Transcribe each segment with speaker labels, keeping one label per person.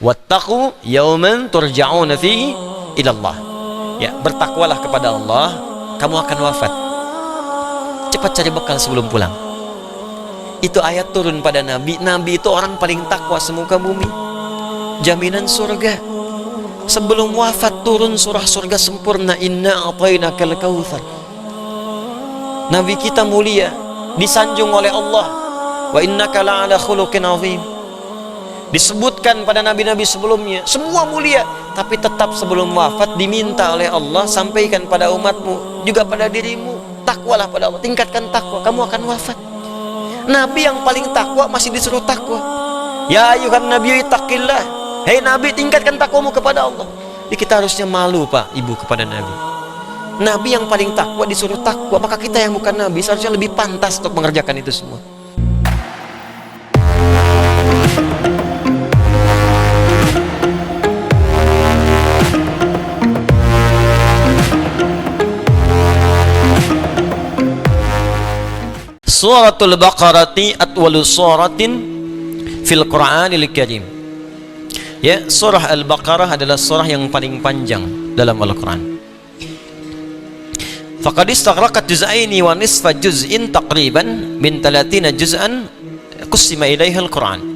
Speaker 1: Wattaqu yauman turja'una fihi ila Allah. Ya, bertakwalah kepada Allah, kamu akan wafat. Cepat cari bekal sebelum pulang. Itu ayat turun pada Nabi. Nabi itu orang paling takwa semuka bumi. Jaminan surga. Sebelum wafat turun surah surga sempurna, inna a'tainakal kautsar. Nabi kita mulia, disanjung oleh Allah. Wa innaka la'ala khuluqin 'azim. Disebutkan pada nabi-nabi sebelumnya, semua mulia, tapi tetap sebelum wafat diminta oleh Allah, sampaikan pada umatmu, juga pada dirimu, takwalah pada Allah, tingkatkan takwa, kamu akan wafat. Nabi yang paling takwa masih disuruh takwa. Ya ayuhan nabiyyu taqillah. Hei Nabi, tingkatkan takwamu kepada Allah. Jadi kita harusnya malu Pak Ibu kepada Nabi. Nabi yang paling takwa disuruh takwa, maka kita yang bukan Nabi seharusnya lebih pantas untuk mengerjakan itu semua. Suratul Baqarati atwalu suratin fil Qur'anil Karim. Ya, surah Al-Baqarah adalah surah yang paling panjang dalam Al-Quran. Faqad istaghraqat juz'aini wa nisfa juz'in taqriban min 30 juz'an qusima ilaiha Al-Quran.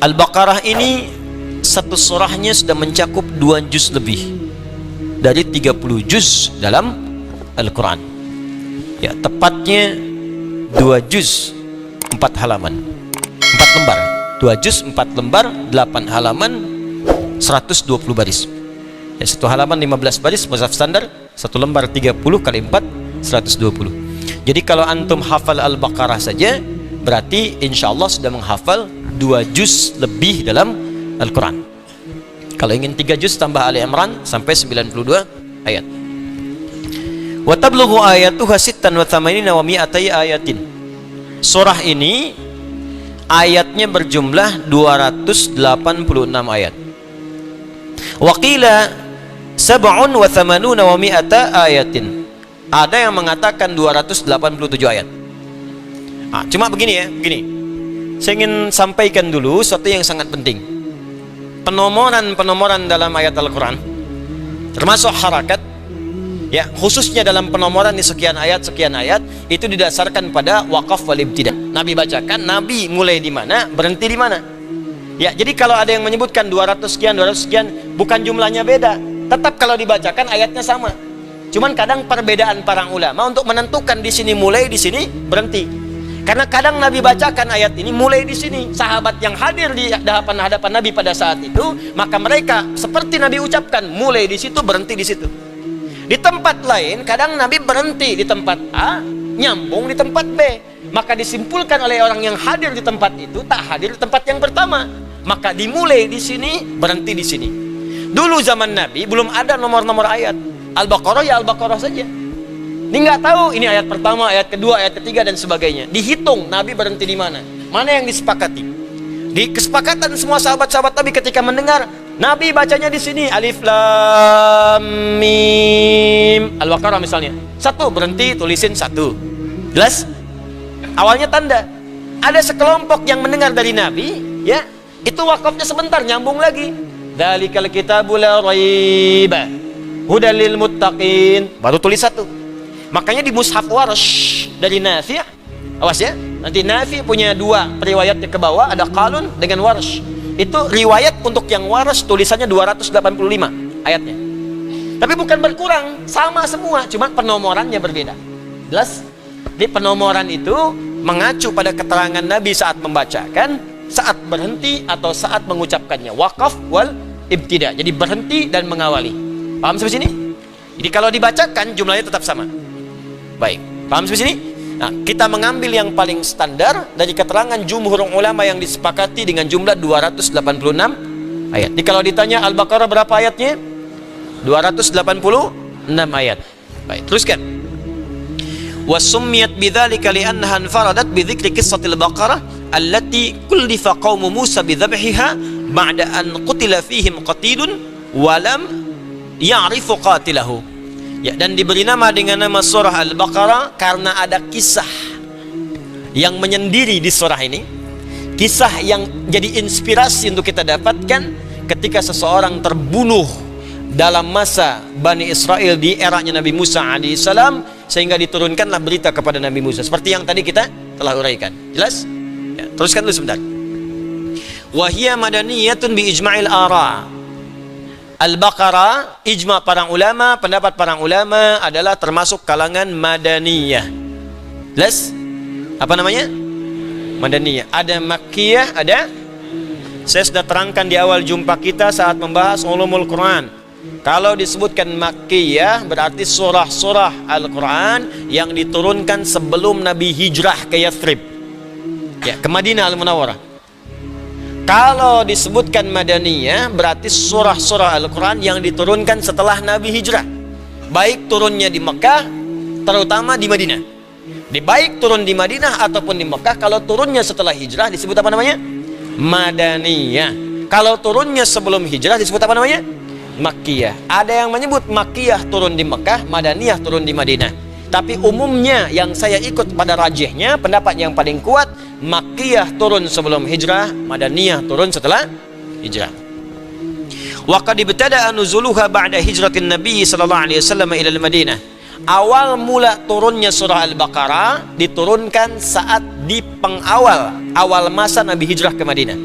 Speaker 1: Al-Baqarah ini satu surahnya sudah mencakup 2 juz lebih dari 30 juz dalam Al-Quran. Ya, tepatnya 2 juz 4 halaman 4 lembar 2 juz 4 lembar 8 halaman 120 baris. Ya, 1 halaman 15 baris mushaf standar, 1 lembar 30 kali 4 120. Jadi kalau antum hafal Al-Baqarah saja berarti insya Allah sudah menghafal 2 juz lebih dalam Al-Quran. Kalau ingin 3 juz tambah Ali Imran sampai 92 ayat. Wa tablughu ayatuha 86 wa mi'atai ayatin. Surah ini ayatnya berjumlah 286 ayat. Wa qila 87 wa mi'ata ayatin. Ada yang mengatakan 287 ayat. Cuma begini ya, begini. Saya ingin sampaikan dulu sesuatu yang sangat penting. Penomoran dalam ayat Al-Quran termasuk harakat, ya, khususnya dalam penomoran di sekian ayat itu didasarkan pada waqaf wal ibtida. Nabi bacakan, Nabi mulai di mana, berhenti di mana. Ya, jadi kalau ada yang menyebutkan 200 sekian, bukan jumlahnya beda. Tetap kalau dibacakan ayatnya sama. Cuman kadang perbedaan para ulama untuk menentukan di sini mulai, di sini berhenti. Karena kadang Nabi bacakan ayat ini mulai di sini. Sahabat yang hadir di hadapan Nabi pada saat itu, maka mereka seperti Nabi ucapkan, mulai di situ, berhenti di situ. Di tempat lain kadang Nabi berhenti di tempat A, nyambung di tempat B. Maka disimpulkan oleh orang yang hadir di tempat itu tak hadir di tempat yang pertama. Maka dimulai di sini, berhenti di sini. Dulu zaman Nabi belum ada nomor-nomor ayat. Al-Baqarah ya Al-Baqarah saja. Ini nggak tahu ini ayat pertama, ayat kedua, ayat ketiga dan sebagainya. Dihitung Nabi berhenti di mana. Mana yang disepakati? Di kesepakatan semua sahabat-sahabat Nabi ketika mendengar Nabi bacanya di sini alif lam mim Al-Baqarah misalnya. 1 berhenti, tulisin 1. Jelas? Awalnya tanda. Ada sekelompok yang mendengar dari Nabi, ya, itu wakafnya sebentar, nyambung lagi. Dzalikal kitabul la raiba hudal lil muttaqin. Baru tulis 1. Makanya di mushaf Warsh dari Nafi', awas ya, nanti Nafi' punya 2 periwayatnya ke bawah, ada Qalun dengan Warsh. Itu riwayat untuk yang Warsh tulisannya 285 ayatnya. Tapi bukan berkurang, sama semua, cuma penomorannya berbeda. Jelas? Di penomoran itu mengacu pada keterangan Nabi saat membacakan, saat berhenti atau saat mengucapkannya. Waqaf wal ibtida. Jadi berhenti dan mengawali. Paham sampai sini? Jadi kalau dibacakan jumlahnya tetap sama. Baik, paham sampai sini? Nah, kita mengambil yang paling standar dari keterangan jumhur ulama yang disepakati dengan jumlah 286 ayat. Jadi kalau ditanya Al-Baqarah berapa ayatnya? 286 ayat. Baik, teruskan. Wa summiyat bidzalika li'annaha infaradat bi dzikri qissatil Baqarah allati kullifa qaum Musa bi dzabhiha ba'da an qutila fihim qatilun wa lam ya'rifu qatilahu. Ya, dan diberi nama dengan nama surah Al-Baqarah karena ada kisah yang menyendiri di surah ini. Kisah yang jadi inspirasi untuk kita dapatkan ketika seseorang terbunuh dalam masa Bani Israel di eranya Nabi Musa alaihissalam, sehingga diturunkanlah berita kepada Nabi Musa seperti yang tadi kita telah uraikan. Jelas? Ya, teruskan dulu sebentar. Wahia madaniyatun bi ijma'il ara. Al-Baqarah, ijma' para ulama, pendapat para ulama adalah termasuk kalangan madaniyah. Jelas? Apa namanya? Madaniyah. Ada Makkiyah, ada. Saya sudah terangkan di awal jumpa kita saat membahas ulumul Quran. Kalau disebutkan Makkiyah berarti surah-surah Al-Quran yang diturunkan sebelum Nabi hijrah ke Yathrib, ya, ke Madinah Al-Munawwarah. Kalau disebutkan Madaniyah berarti surah-surah Al-Quran yang diturunkan setelah Nabi hijrah, baik turunnya di Mekah, terutama di Madinah. Baik turun di Madinah ataupun di Mekah, kalau turunnya setelah hijrah disebut apa namanya? Madaniyah. Kalau turunnya sebelum hijrah disebut apa namanya? Makkiyah. Ada yang menyebut Makkiyah turun di Mekah, Madaniyah turun di Madinah. Tapi umumnya yang saya ikut pada rajihnya, pendapat yang paling kuat, Makkiyah turun sebelum hijrah, Madaniyah turun setelah hijrah. Wa qad ibtada'a nuzuluha ba'da hijratin Nabi sallallahu alaihi wasallam ila al-Madinah. Awal mula turunnya surah Al-Baqarah diturunkan saat di awal masa Nabi hijrah ke Madinah.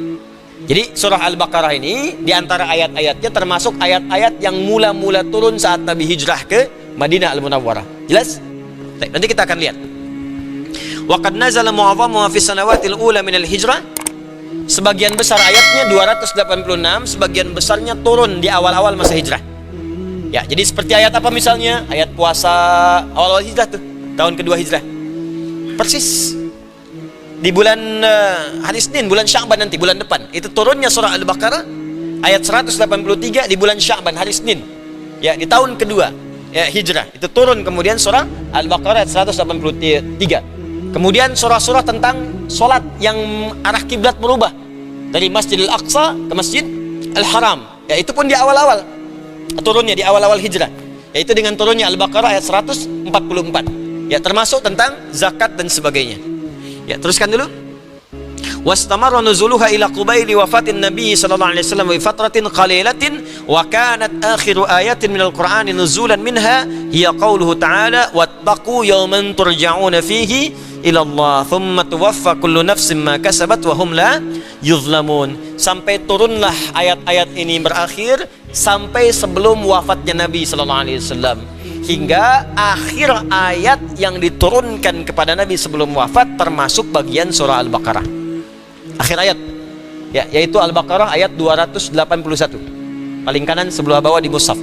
Speaker 1: Jadi surah Al-Baqarah ini diantara ayat-ayatnya termasuk ayat-ayat yang mula-mula turun saat Nabi hijrah ke Madinah Al-Munawwarah. Jelas? Nanti kita akan lihat. Wa qad nazala mu'azzamuha fi sanawatil ula min al-hijrah. Sebagian besar ayatnya 286, sebagian besarnya turun di awal-awal masa hijrah. Ya, jadi seperti ayat apa misalnya? Ayat puasa awal-awal hijrah tuh, tahun kedua hijrah. Persis di bulan hari Senin, bulan Sya'ban nanti, bulan depan. Itu turunnya surah Al-Baqarah ayat 183 di bulan Sya'ban, hari Senin. Ya, di tahun kedua ya hijrah. Itu turun kemudian surah Al-Baqarah ayat 183. Kemudian surah-surah tentang solat yang arah kiblat berubah dari Masjidil Aqsa ke Masjid Al-Haram. Ya, itu pun di awal-awal. Turunnya di awal-awal hijrah, yaitu dengan turunnya Al-Baqarah ayat 144. Ya, termasuk tentang zakat dan sebagainya. Ya, teruskan dulu. Wastamarra nuzuluha ila qubaili wafatin Nabi sallallahu alaihi wasallam bi fatratin qalilatin wa kanat akhiru ayatin minal Qur'ani nuzulan minha hiya qauluhu ta'ala wattaqu yawman turja'una fihi ila Allah thumma tuwaffa kullu nafsin ma kasabat wa hum la yuzlamun. Sampai turunlah ayat-ayat ini berakhir sampai sebelum wafatnya Nabi sallallahu alaihi wasallam, hingga akhir ayat yang diturunkan kepada Nabi sebelum wafat termasuk bagian surah Al-Baqarah. Akhir ayat ya, yaitu Al-Baqarah ayat 281. Paling kanan sebelah bawah di mushaf.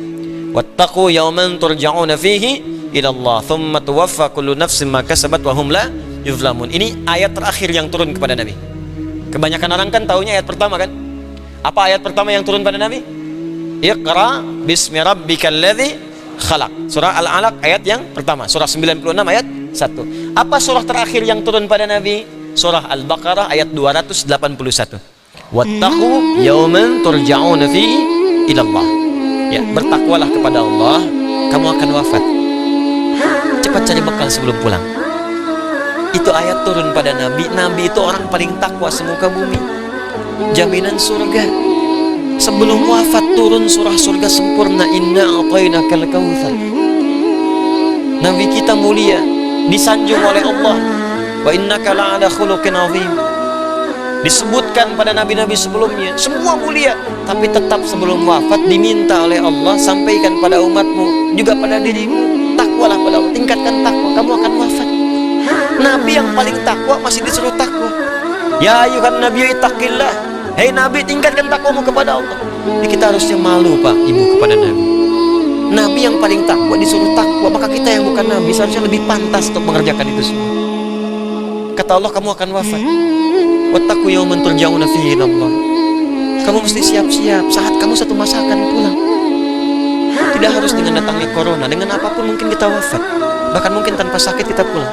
Speaker 1: Wattaqu yawman turja'una fihi ila Allah thumma tuwaffa kullu nafsin ma kasabat wa hum la yuzlamun. Ini ayat terakhir yang turun kepada Nabi. Kebanyakan orang kan taunya ayat pertama kan? Apa ayat pertama yang turun pada Nabi? Iqra bismi rabbikal ladzi khalaq. Surah Al-Alaq ayat yang pertama, surah 96 ayat 1. Apa surah terakhir yang turun pada Nabi? Surah Al-Baqarah ayat 281. Wattaqu yawman turja'una fihi ila Allah. Ya, bertakwalah kepada Allah, kamu akan wafat. Cepat cari bekal sebelum pulang. Itu ayat turun pada Nabi. Nabi itu orang paling takwa semuka bumi. Jaminan surga. Sebelum wafat turun surah surga sempurna, inna a'tainakal kautsar. Nabi kita mulia, disanjung oleh Allah. Wa innaka la'ala khuluqin 'azim. Disebutkan pada nabi-nabi sebelumnya, semua mulia, tapi tetap sebelum wafat diminta oleh Allah, sampaikan pada umatmu, juga pada dirimu, takwalah pada Allah, tingkatkan takwa, kamu akan wafat. Nabi yang paling takwa masih disuruh takwa. Ya ayuhan nabiyyu ittaqillah. Hei Nabi, tingkatkan takwamu kepada Allah. Jadi kita harusnya malu Pak Ibu kepada Nabi. Nabi yang paling takwa disuruh takwa, maka kita yang bukan Nabi seharusnya lebih pantas untuk mengerjakan itu semua. Kata Allah, kamu akan wafat. Wattaqu yawman turja'una fihi ila Allah. Kamu mesti siap-siap, saat kamu satu masa akan pulang. Tidak harus dengan datangnya corona, dengan apapun mungkin kita wafat. Bahkan mungkin tanpa sakit kita pulang.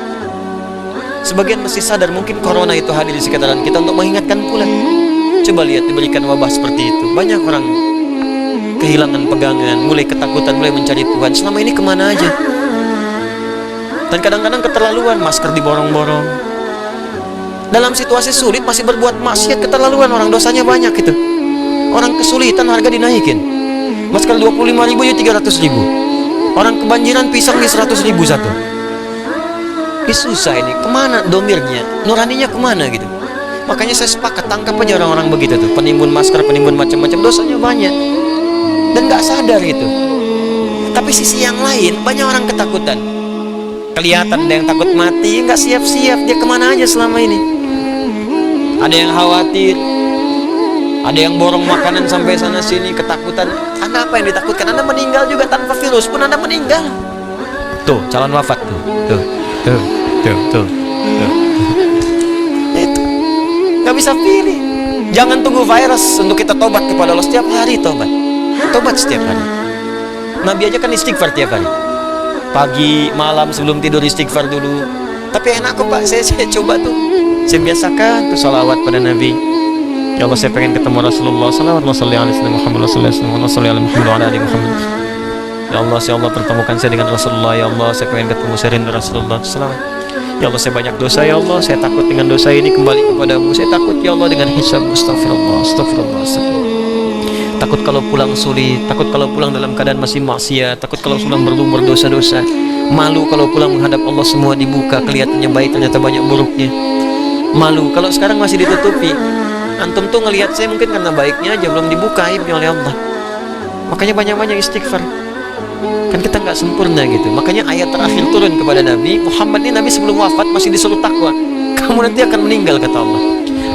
Speaker 1: Sebagian mesti sadar mungkin corona itu hadir di sekitaran kita untuk mengingatkan pulang. Coba lihat, diberikan wabah seperti itu, banyak orang kehilangan pegangan, mulai ketakutan, mulai mencari Tuhan. Selama ini kemana aja? Dan kadang-kadang keterlaluan, masker diborong-borong, Dalam situasi sulit masih berbuat maksiat, keterlaluan. Orang dosanya banyak gitu. Orang kesulitan harga dinaikin. Masker 25.000 ya 300.000. Orang kebanjiran pisang di 100.000 satu. Ini susah ini. Kemana domirnya? Nuraninya kemana gitu? Makanya saya sepakat, tangkap aja orang-orang begitu tuh. Penimbun masker, penimbun macam-macam, dosanya banyak. Dan nggak sadar itu. Tapi sisi yang lain, banyak orang ketakutan. Kelihatan ada yang takut mati, nggak siap-siap. Dia kemana aja selama ini? Ada yang khawatir, ada yang borong makanan sampai sana sini, ketakutan. Anda apa yang ditakutkan? Anda meninggal juga tanpa virus pun Anda meninggal. Tuh, calon wafat tuh. Tuh. Itu nggak bisa pilih. Jangan tunggu virus untuk kita tobat kepada Allah. Setiap hari tobat setiap hari. Nabi aja kan istighfar tiap hari. Pagi, malam, sebelum tidur istighfar dulu. Tapi enak kok Pak, saya coba tuh. Saya biasakan tuh salawat pada Nabi. Ya Allah, saya pengen ketemu Rasulullah. Salawatullah salli alaihi Muhammad sallallahu alaihi wasallam, salli alaihi Muhammad wa ala ali Muhammad. Ya Allah, pertemukan saya dengan Rasulullah. Ya Allah, saya pengen ketemu, saya rindu Rasulullah. Salawat. Ya Allah, saya banyak dosa. Ya Allah, saya takut dengan dosa ini kembali kepadamu. Saya takut ya Allah dengan hisab. Astagfirullah. Takut kalau pulang sulit, takut kalau pulang dalam keadaan masih maksiat, takut kalau pulang berlumur dosa-dosa. Malu kalau pulang menghadap Allah semua dibuka, kelihatannya baik ternyata banyak buruknya. Malu kalau sekarang masih ditutupi. Antum tuh ngelihat saya mungkin karena baiknya aja, belum dibuka aibnya oleh Allah. Makanya banyak-banyak istighfar. Kan kita nggak sempurna gitu. Makanya ayat terakhir turun kepada Nabi Muhammad ini, Nabi sebelum wafat masih disuruh takwa. Kamu nanti akan meninggal, kata Allah.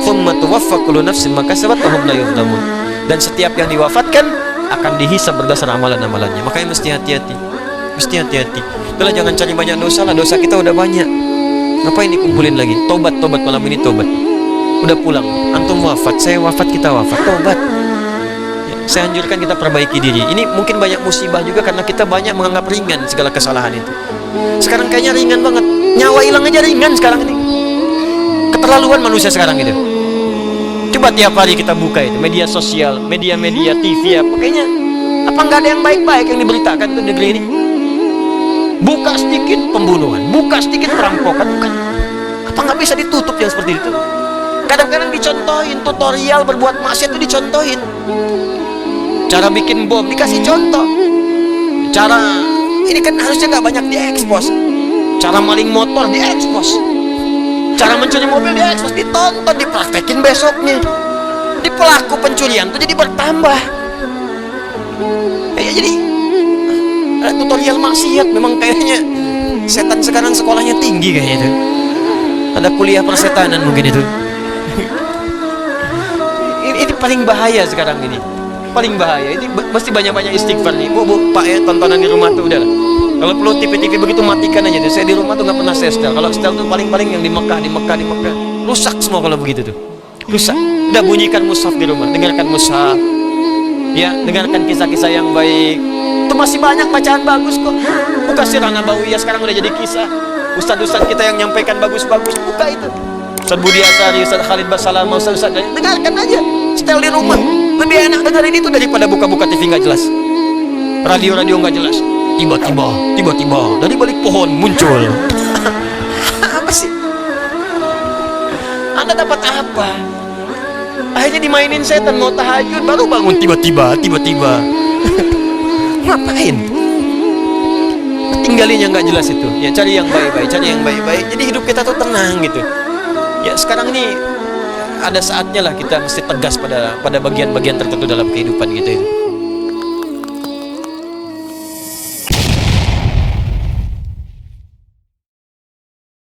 Speaker 1: Thumma tuwaffa kullu nafsin ma kasabat wa hum la yuzlamun. Dan setiap yang diwafatkan akan dihisab berdasar amalan-amalannya. Makanya mesti hati-hati. Itulah, jangan cari banyak dosa lah. Dosa kita udah banyak. Ngapain dikumpulin lagi? Tobat malam ini, tobat. Udah pulang, antum wafat, saya wafat, kita wafat, tobat. Ya, saya anjurkan kita perbaiki diri. Ini mungkin banyak musibah juga karena kita banyak menganggap ringan segala kesalahan itu. Sekarang kayaknya ringan banget. Nyawa hilang aja ringan sekarang ini. Keterlaluan manusia sekarang itu. Coba tiap hari kita buka itu media sosial, media TV apa, kayaknya apa nggak ada yang baik-baik yang diberitakan tuh negeri ini? Buka sedikit pembunuhan, buka sedikit perampokan, bukan? Apa nggak bisa ditutup yang seperti itu? Kadang-kadang dicontohin, tutorial berbuat maksiat itu dicontohin. Cara bikin bom dikasih contoh. Cara ini kan harusnya nggak banyak diekspos. Cara maling motor diekspos. Cara mencuri mobil diekspos, ditonton, dipraktekin besoknya. Di pelaku pencurian itu jadi bertambah. Jadi ada tutorial maksiat. Memang kayaknya setan sekarang sekolahnya tinggi kayaknya itu. Ada kuliah persetanan mungkin itu. Ini paling bahaya sekarang ini. Paling bahaya. Ini mesti banyak-banyak istighfar nih. Bu, Pak ya, tontonan di rumah tuh udahlah. Kalau perlu TV begitu matikan aja tuh. Saya di rumah tuh nggak pernah saya setel. Kalau setel tuh paling-paling yang di Mekah. Rusak semua kalau begitu tuh. Rusak. Udah bunyikan mushaf di rumah. Dengarkan mushaf. Ya, dengarkan kisah-kisah yang baik. Itu masih banyak bacaan bagus kok. Buka Sirah Nabawiyah sekarang udah jadi kisah. Ustadz-ustadz kita yang nyampaikan bagus-bagus, buka itu. Ustadz Budi Asari, Ustadz Khalid Basalamah, Ustadz dengarkan aja. Setel di rumah. Lebih enak dengerin itu daripada buka-buka TV nggak jelas. Radio nggak jelas. Tiba-tiba dari balik pohon muncul. Apa sih? Anda dapat apa? Akhirnya dimainin setan, mau tahajud baru bangun tiba-tiba. Ngapain? Tinggalinnya nggak jelas itu. Ya cari yang baik-baik. Jadi hidup kita tuh tenang gitu. Ya sekarang ini ada saatnya lah kita mesti tegas pada bagian-bagian tertentu dalam kehidupan gitu itu.